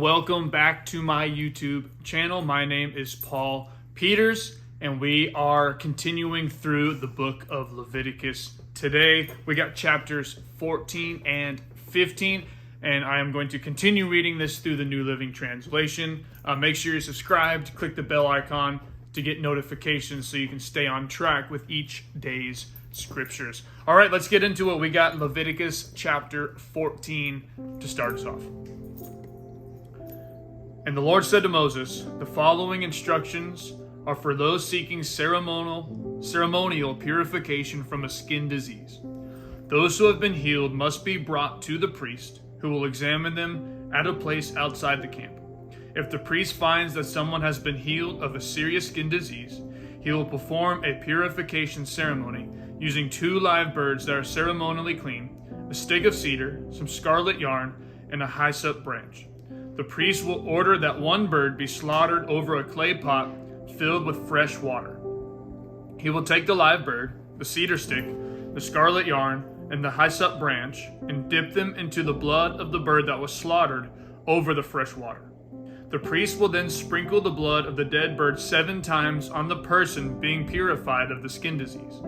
everyone, welcome back to my YouTube channel. My name is Paul Peters, and we are continuing through the book of Leviticus. Today, we got chapters 14 and 15, and I am going to continue reading this through the New Living Translation. Make sure you're subscribed, click the bell icon to get notifications so you can stay on track with each day's scriptures. All right, let's get into it. We got Leviticus chapter 14 to start us off. And the Lord said to Moses, "The following instructions are for those seeking ceremonial purification from a skin disease. Those who have been healed must be brought to the priest, who will examine them at a place outside the camp. If the priest finds that someone has been healed of a serious skin disease, he will perform a purification ceremony using 2 live birds that are ceremonially clean, a stick of cedar, some scarlet yarn, and a hyssop branch. The priest will order that 1 bird be slaughtered over a clay pot filled with fresh water. He will take the live bird, the cedar stick, the scarlet yarn, and the hyssop branch, and dip them into the blood of the bird that was slaughtered over the fresh water. The priest will then sprinkle the blood of the dead bird 7 times on the person being purified of the skin disease.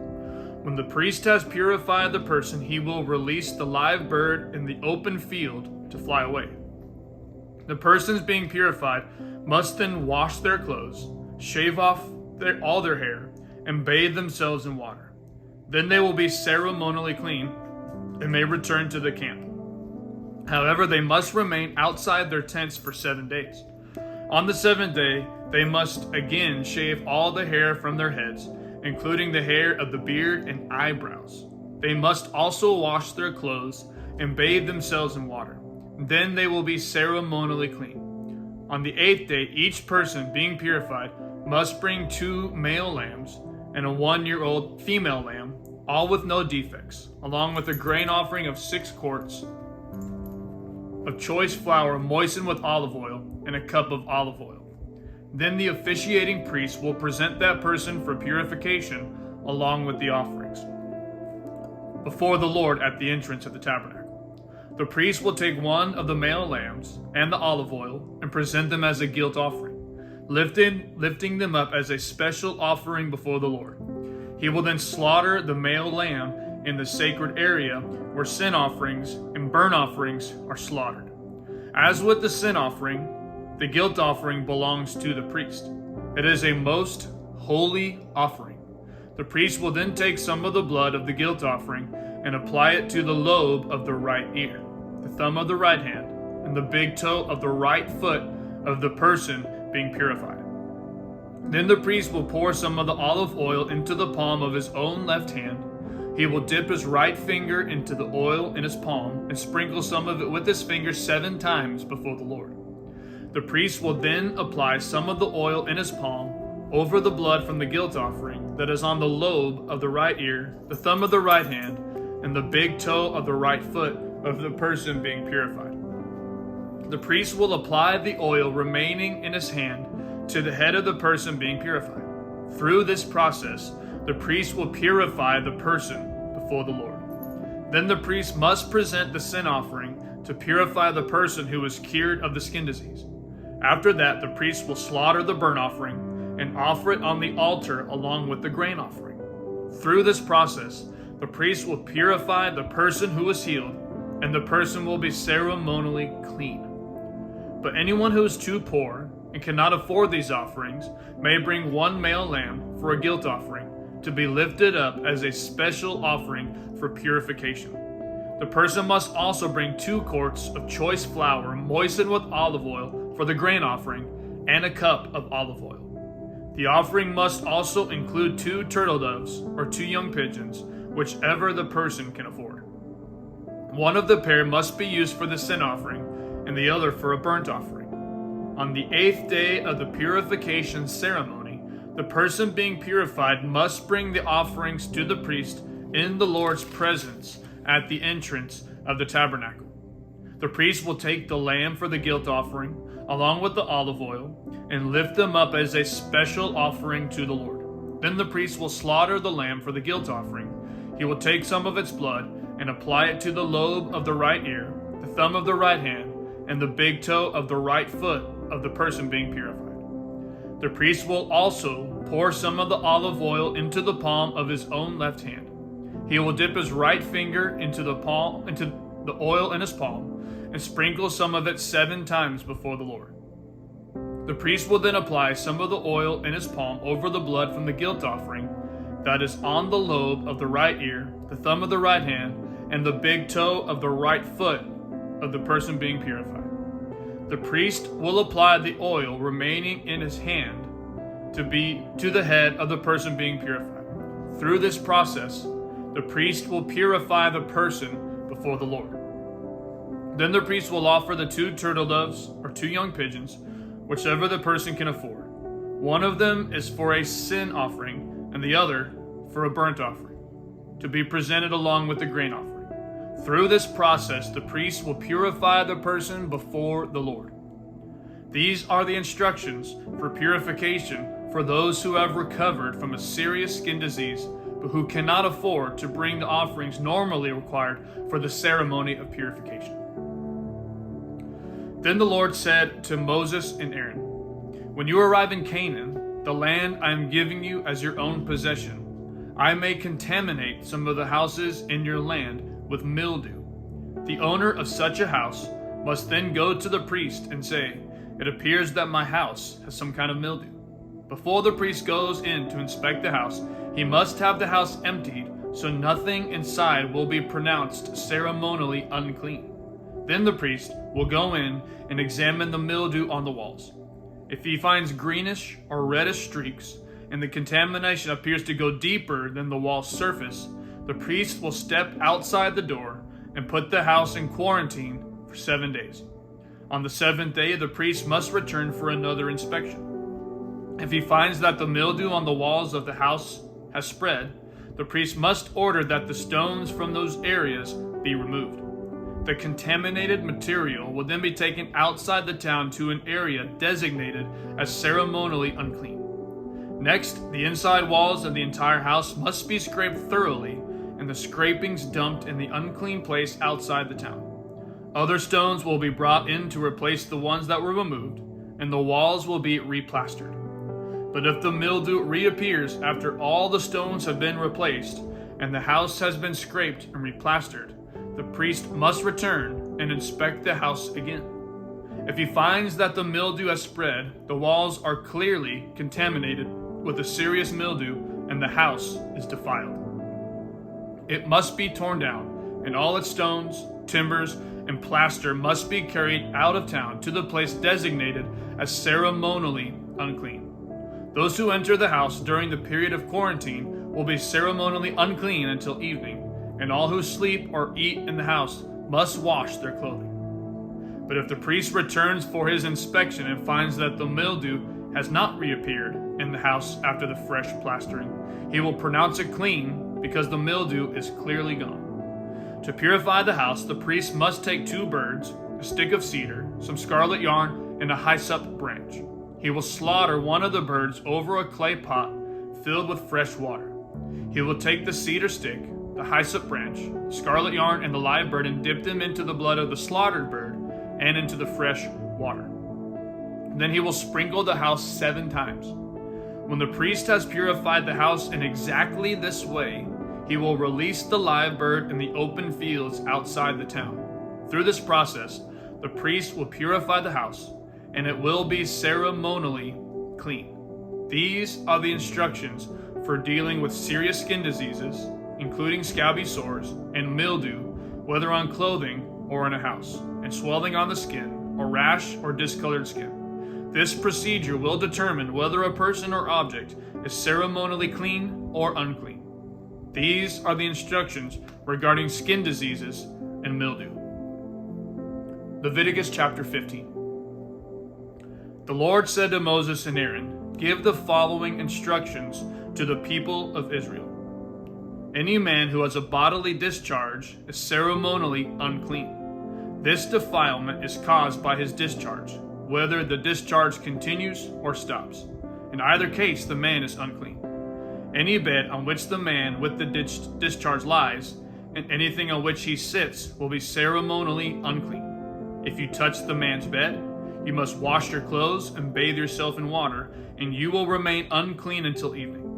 When the priest has purified the person, he will release the live bird in the open field to fly away. The persons being purified must then wash their clothes, shave off all their hair, and bathe themselves in water. Then they will be ceremonially clean and may return to the camp. However, they must remain outside their tents for 7 days. On the 7th day, they must again shave all the hair from their heads, including the hair of the beard and eyebrows. They must also wash their clothes and bathe themselves in water. Then they will be ceremonially clean. On the 8th day, each person being purified must bring 2 male lambs and a 1-year-old female lamb, all with no defects, along with a grain offering of 6 quarts of choice flour moistened with olive oil and a cup of olive oil. Then the officiating priest will present that person for purification along with the offerings before the Lord at the entrance of the tabernacle. The priest will take 1 of the male lambs and the olive oil and present them as a guilt offering, lifting them up as a special offering before the Lord. He will then slaughter the male lamb in the sacred area where sin offerings and burnt offerings are slaughtered. As with the sin offering, the guilt offering belongs to the priest. It is a most holy offering. The priest will then take some of the blood of the guilt offering and apply it to the lobe of the right ear, the thumb of the right hand, and the big toe of the right foot of the person being purified. Then the priest will pour some of the olive oil into the palm of his own left hand. He will dip his right finger into the oil in his palm and sprinkle some of it with his finger 7 times before the Lord. The priest will then apply some of the oil in his palm over the blood from the guilt offering that is on the lobe of the right ear, the thumb of the right hand, and the big toe of the right foot of the person being purified. The priest will apply the oil remaining in his hand to the head of the person being purified. Through this process, the priest will purify the person before the Lord. Then the priest must present the sin offering to purify the person who is cured of the skin disease. After that, the priest will slaughter the burnt offering and offer it on the altar along with the grain offering. Through this process, the priest will purify the person who is healed, and the person will be ceremonially clean. But anyone who is too poor and cannot afford these offerings may bring 1 male lamb for a guilt offering to be lifted up as a special offering for purification. The person must also bring 2 quarts of choice flour moistened with olive oil for the grain offering and a cup of olive oil. The offering must also include 2 turtle doves or 2 young pigeons, whichever the person can afford. 1 of the pair must be used for the sin offering and the other for a burnt offering. On the 8th day of the purification ceremony, the person being purified must bring the offerings to the priest in the Lord's presence at the entrance of the tabernacle. The priest will take the lamb for the guilt offering, along with the olive oil, and lift them up as a special offering to the Lord. Then the priest will slaughter the lamb for the guilt offering. He will take some of its blood and apply it to the lobe of the right ear, the thumb of the right hand, and the big toe of the right foot of the person being purified. The priest will also pour some of the olive oil into the palm of his own left hand. He will dip his right finger into the oil in his palm, and sprinkle some of it 7 times before the Lord. The priest will then apply some of the oil in his palm over the blood from the guilt offering that is on the lobe of the right ear, the thumb of the right hand, and the big toe of the right foot of the person being purified. The priest will apply the oil remaining in his hand to the head of the person being purified. Through this process, the priest will purify the person before the Lord. Then the priest will offer the 2 turtle doves or 2 young pigeons, whichever the person can afford. One of them is for a sin offering, and the other for a burnt offering, to be presented along with the grain offering. Through this process, the priest will purify the person before the Lord. These are the instructions for purification for those who have recovered from a serious skin disease, but who cannot afford to bring the offerings normally required for the ceremony of purification. Then the Lord said to Moses and Aaron, "When you arrive in Canaan, the land I am giving you as your own possession, I may contaminate some of the houses in your land with mildew. The owner of such a house must then go to the priest and say, 'It appears that my house has some kind of mildew.' Before the priest goes in to inspect the house, he must have the house emptied, so nothing inside will be pronounced ceremonially unclean. Then the priest will go in and examine the mildew on the walls. If he finds greenish or reddish streaks, and the contamination appears to go deeper than the wall surface, the priest will step outside the door and put the house in quarantine for 7 days. On the 7th day, the priest must return for another inspection. If he finds that the mildew on the walls of the house has spread, the priest must order that the stones from those areas be removed. The contaminated material will then be taken outside the town to an area designated as ceremonially unclean. Next, the inside walls of the entire house must be scraped thoroughly, and the scrapings dumped in the unclean place outside the town. Other stones will be brought in to replace the ones that were removed, and the walls will be replastered. But if the mildew reappears after all the stones have been replaced, and the house has been scraped and replastered, the priest must return and inspect the house again. If he finds that the mildew has spread, the walls are clearly contaminated with a serious mildew, and the house is defiled. It must be torn down, and all its stones, timbers, and plaster must be carried out of town to the place designated as ceremonially unclean. Those who enter the house during the period of quarantine will be ceremonially unclean until evening, and all who sleep or eat in the house must wash their clothing. But if the priest returns for his inspection and finds that the mildew has not reappeared in the house after the fresh plastering, he will pronounce it clean because the mildew is clearly gone. To purify the house, the priest must take 2 birds, a stick of cedar, some scarlet yarn, and a hyssop branch. He will slaughter one of the birds over a clay pot filled with fresh water. He will take the cedar stick, the hyssop branch, scarlet yarn, and the live bird and dip them into the blood of the slaughtered bird and into the fresh water. Then he will sprinkle the house 7 times. When the priest has purified the house in exactly this way, he will release the live bird in the open fields outside the town. Through this process, the priest will purify the house, and it will be ceremonially clean. These are the instructions for dealing with serious skin diseases, including scabby sores and mildew, whether on clothing or in a house, and swelling on the skin, or rash or discolored skin. This procedure will determine whether a person or object is ceremonially clean or unclean. These are the instructions regarding skin diseases and mildew. Leviticus chapter 15. The Lord said to Moses and Aaron, "Give the following instructions to the people of Israel. Any man who has a bodily discharge is ceremonially unclean. This defilement is caused by his discharge, whether the discharge continues or stops. In either case, the man is unclean. Any bed on which the man with the discharge lies, and anything on which he sits, will be ceremonially unclean. If you touch the man's bed, you must wash your clothes and bathe yourself in water, and you will remain unclean until evening.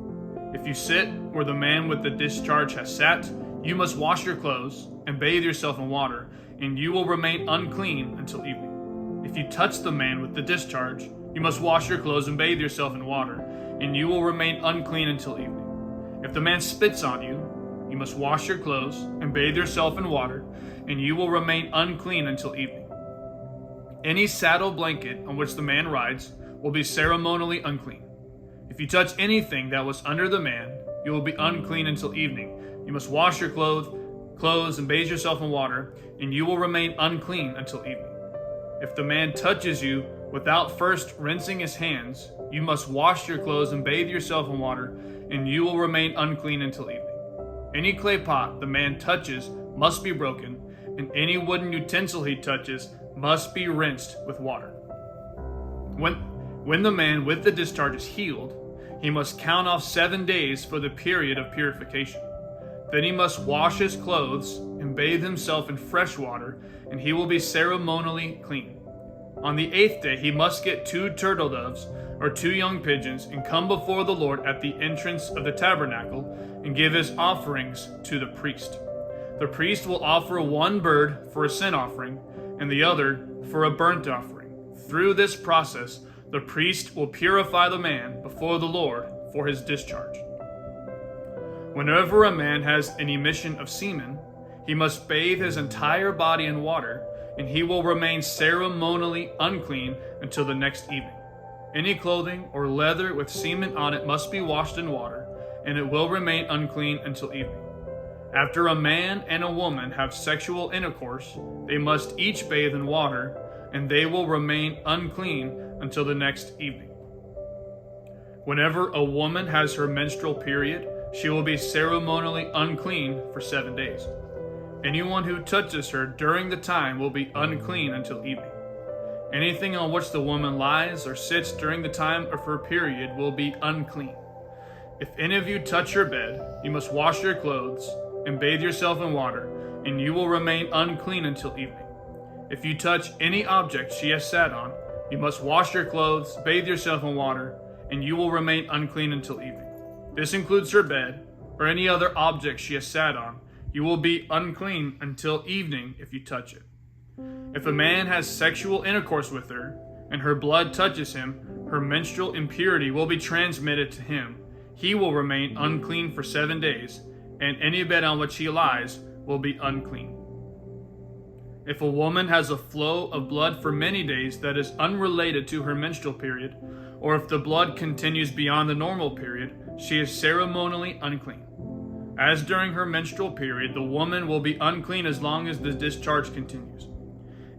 If you sit where the man with the discharge has sat, you must wash your clothes and bathe yourself in water, and you will remain unclean until evening. If you touch the man with the discharge, you must wash your clothes and bathe yourself in water, and you will remain unclean until evening. If the man spits on you, you must wash your clothes and bathe yourself in water, and you will remain unclean until evening. Any saddle blanket on which the man rides will be ceremonially unclean. If you touch anything that was under the man, you will be unclean until evening. You must wash your clothes and bathe yourself in water, and you will remain unclean until evening. If the man touches you without first rinsing his hands, you must wash your clothes and bathe yourself in water, and you will remain unclean until evening. Any clay pot the man touches must be broken, and any wooden utensil he touches must be rinsed with water. When the man with the discharge is healed, he must count off 7 days for the period of purification. Then he must wash his clothes and bathe himself in fresh water, and he will be ceremonially clean. On the 8th day he must get 2 turtle doves or 2 young pigeons and come before the Lord at the entrance of the tabernacle and give his offerings to the priest. The priest will offer one bird for a sin offering and the other for a burnt offering. Through this process, the priest will purify the man before the Lord for his discharge. Whenever a man has an emission of semen, he must bathe his entire body in water, and he will remain ceremonially unclean until the next evening. Any clothing or leather with semen on it must be washed in water, and it will remain unclean until evening. After a man and a woman have sexual intercourse, they must each bathe in water, and they will remain unclean until the next evening. Whenever a woman has her menstrual period, she will be ceremonially unclean for 7 days. Anyone who touches her during the time will be unclean until evening. Anything on which the woman lies or sits during the time of her period will be unclean. If any of you touch your bed, you must wash your clothes and bathe yourself in water, and you will remain unclean until evening. If you touch any object she has sat on, you must wash your clothes, bathe yourself in water, and you will remain unclean until evening. This includes her bed or any other object she has sat on. You will be unclean until evening if you touch it. If a man has sexual intercourse with her, and her blood touches him, her menstrual impurity will be transmitted to him. He will remain unclean for 7 days, and any bed on which he lies will be unclean. If a woman has a flow of blood for many days that is unrelated to her menstrual period, or if the blood continues beyond the normal period, she is ceremonially unclean. As during her menstrual period, the woman will be unclean as long as the discharge continues.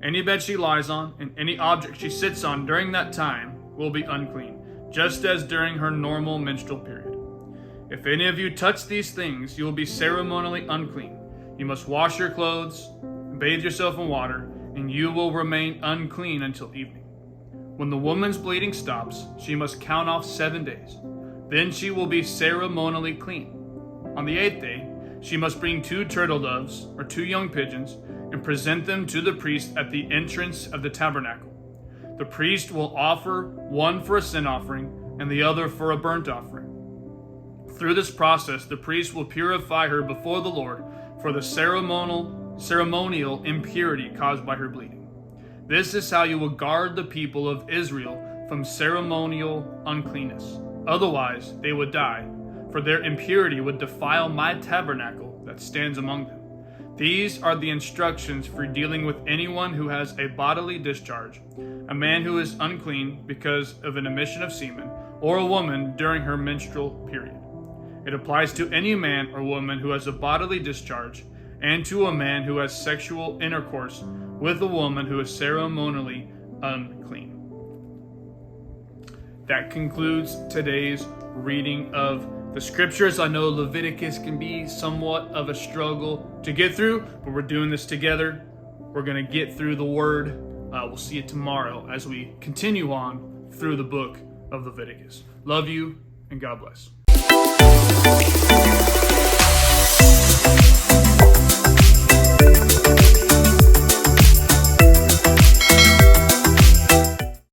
Any bed she lies on and any object she sits on during that time will be unclean, just as during her normal menstrual period. If any of you touch these things, you will be ceremonially unclean. You must wash your clothes, bathe yourself in water, and you will remain unclean until evening. When the woman's bleeding stops, she must count off 7 days. Then she will be ceremonially clean. On the 8th day, she must bring 2 turtle doves or 2 young pigeons and present them to the priest at the entrance of the tabernacle. The priest will offer one for a sin offering and the other for a burnt offering. Through this process, the priest will purify her before the Lord for the ceremonial impurity caused by her bleeding. This is how you will guard the people of Israel from ceremonial uncleanness. Otherwise, they would die, for their impurity would defile my tabernacle that stands among them. These are the instructions for dealing with anyone who has a bodily discharge, a man who is unclean because of an emission of semen, or a woman during her menstrual period. It applies to any man or woman who has a bodily discharge, and to a man who has sexual intercourse with a woman who is ceremonially unclean. That concludes today's reading of the scriptures. I know Leviticus can be somewhat of a struggle to get through, but we're doing this together. We're going to get through the word. We'll see you tomorrow as we continue on through the book of Leviticus. Love you, and God bless.